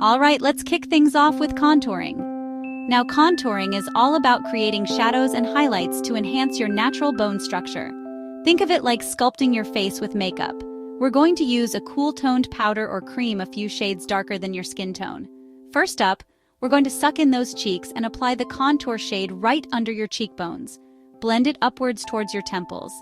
Alright, let's kick things off with contouring. Now, contouring is all about creating shadows and highlights to enhance your natural bone structure. Think of it like sculpting your face with makeup. We're going to use a cool-toned powder or cream a few shades darker than your skin tone. First up, we're going to suck in those cheeks and apply the contour shade right under your cheekbones. Blend it upwards towards your temples.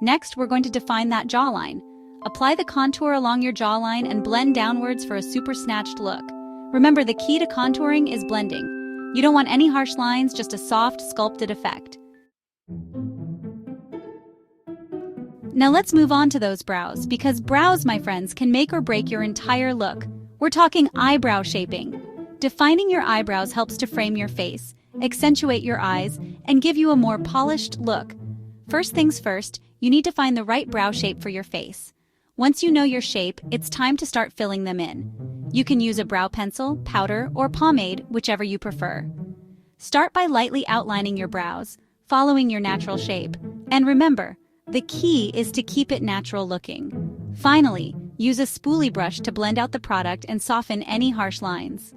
Next, we're going to define that jawline. Apply the contour along your jawline and blend downwards for a super snatched look. Remember, the key to contouring is blending. You don't want any harsh lines, just a soft, sculpted effect. Now let's move on to those brows, because brows, my friends, can make or break your entire look. We're talking eyebrow shaping. Defining your eyebrows helps to frame your face, accentuate your eyes, and give you a more polished look. First things first, you need to find the right brow shape for your face. Once you know your shape, it's time to start filling them in. You can use a brow pencil, powder, or pomade, whichever you prefer. Start by lightly outlining your brows, following your natural shape. And remember, the key is to keep it natural looking. Finally, use a spoolie brush to blend out the product and soften any harsh lines.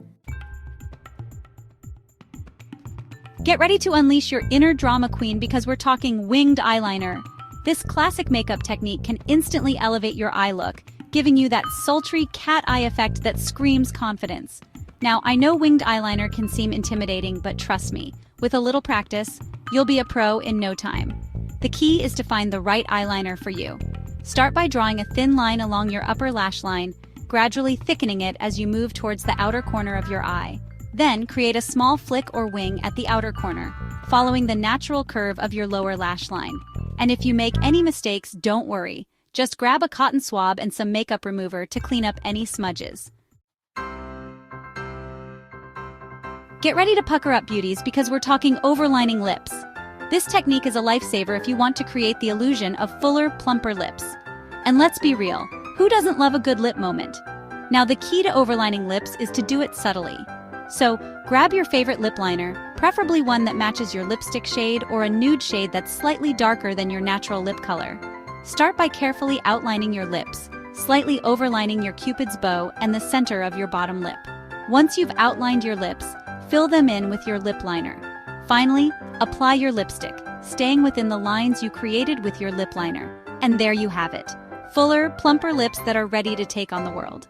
Get ready to unleash your inner drama queen, because we're talking winged eyeliner. This classic makeup technique can instantly elevate your eye look, giving you that sultry cat eye effect that screams confidence. Now, I know winged eyeliner can seem intimidating, but trust me, with a little practice, you'll be a pro in no time. The key is to find the right eyeliner for you. Start by drawing a thin line along your upper lash line, gradually thickening it as you move towards the outer corner of your eye. Then, create a small flick or wing at the outer corner, following the natural curve of your lower lash line. And if you make any mistakes, don't worry. Just grab a cotton swab and some makeup remover to clean up any smudges. Get ready to pucker up, beauties, because we're talking overlining lips. This technique is a lifesaver if you want to create the illusion of fuller, plumper lips. And let's be real, who doesn't love a good lip moment? Now, the key to overlining lips is to do it subtly. So, grab your favorite lip liner, preferably one that matches your lipstick shade or a nude shade that's slightly darker than your natural lip color. Start by carefully outlining your lips, slightly overlining your cupid's bow and the center of your bottom lip. Once you've outlined your lips, fill them in with your lip liner. Finally, apply your lipstick, staying within the lines you created with your lip liner. And there you have it. Fuller, plumper lips that are ready to take on the world.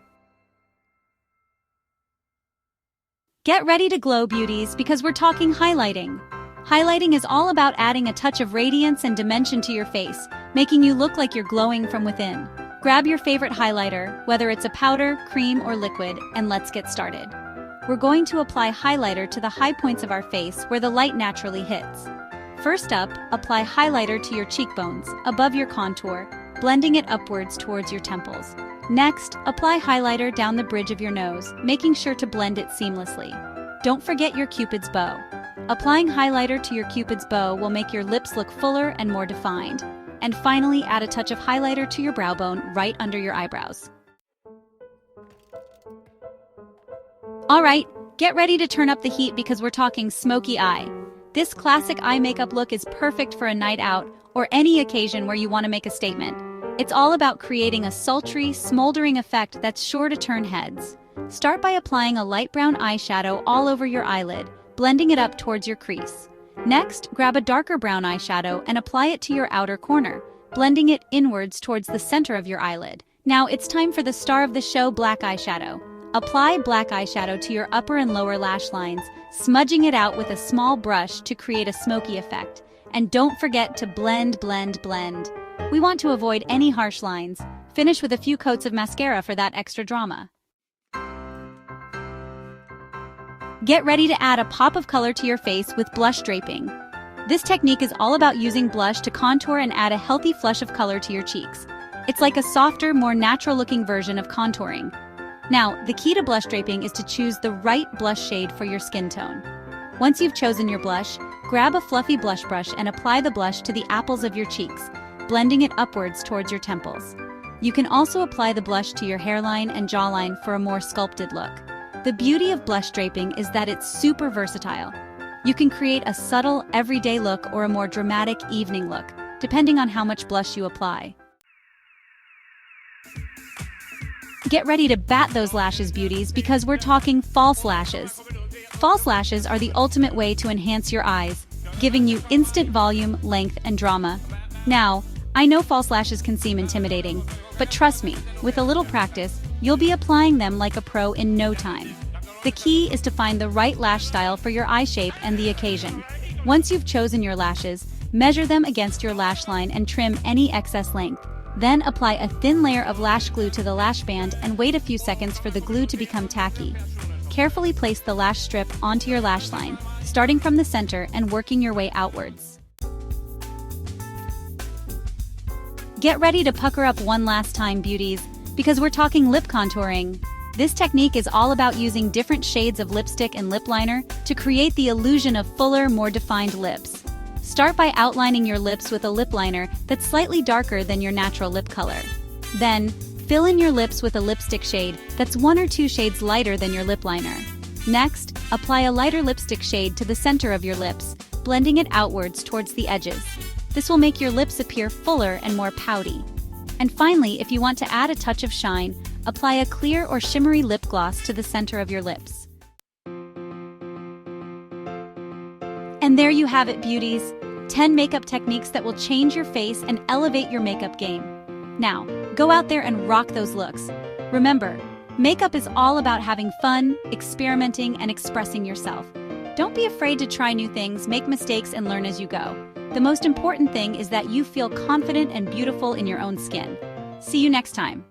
Get ready to glow, beauties, because we're talking highlighting. Highlighting is all about adding a touch of radiance and dimension to your face, making you look like you're glowing from within. Grab your favorite highlighter, whether it's a powder, cream, or liquid, and let's get started. We're going to apply highlighter to the high points of our face where the light naturally hits. First up, apply highlighter to your cheekbones, above your contour, blending it upwards towards your temples. Next, apply highlighter down the bridge of your nose, making sure to blend it seamlessly. Don't forget your cupid's bow. Applying highlighter to your cupid's bow will make your lips look fuller and more defined. And finally, add a touch of highlighter to your brow bone right under your eyebrows. Alright, get ready to turn up the heat, because we're talking smoky eye. This classic eye makeup look is perfect for a night out or any occasion where you want to make a statement. It's all about creating a sultry, smoldering effect that's sure to turn heads. Start by applying a light brown eyeshadow all over your eyelid, blending it up towards your crease. Next, grab a darker brown eyeshadow and apply it to your outer corner, blending it inwards towards the center of your eyelid. Now it's time for the star of the show, black eyeshadow. Apply black eyeshadow to your upper and lower lash lines, smudging it out with a small brush to create a smoky effect. And don't forget to blend, blend, blend. We want to avoid any harsh lines. Finish with a few coats of mascara for that extra drama. Get ready to add a pop of color to your face with blush draping. This technique is all about using blush to contour and add a healthy flush of color to your cheeks. It's like a softer, more natural-looking version of contouring. Now, the key to blush draping is to choose the right blush shade for your skin tone. Once you've chosen your blush, grab a fluffy blush brush and apply the blush to the apples of your cheeks, blending it upwards towards your temples. You can also apply the blush to your hairline and jawline for a more sculpted look. The beauty of blush draping is that it's super versatile. You can create a subtle, everyday look or a more dramatic evening look, depending on how much blush you apply. Get ready to bat those lashes, beauties, because we're talking false lashes. False lashes are the ultimate way to enhance your eyes, giving you instant volume, length, and drama. Now, I know false lashes can seem intimidating, but trust me, with a little practice, you'll be applying them like a pro in no time. The key is to find the right lash style for your eye shape and the occasion. Once you've chosen your lashes, measure them against your lash line and trim any excess length. Then apply a thin layer of lash glue to the lash band and wait a few seconds for the glue to become tacky. Carefully place the lash strip onto your lash line, starting from the center and working your way outwards. Get ready to pucker up one last time, beauties, because we're talking lip contouring. This technique is all about using different shades of lipstick and lip liner to create the illusion of fuller, more defined lips. Start by outlining your lips with a lip liner that's slightly darker than your natural lip color. Then, fill in your lips with a lipstick shade that's 1 or 2 shades lighter than your lip liner. Next, apply a lighter lipstick shade to the center of your lips, blending it outwards towards the edges. This will make your lips appear fuller and more pouty. And finally, if you want to add a touch of shine, apply a clear or shimmery lip gloss to the center of your lips. And there you have it, beauties. 10 makeup techniques that will change your face and elevate your makeup game. Now, go out there and rock those looks. Remember, makeup is all about having fun, experimenting, and expressing yourself. Don't be afraid to try new things, make mistakes, and learn as you go. The most important thing is that you feel confident and beautiful in your own skin. See you next time.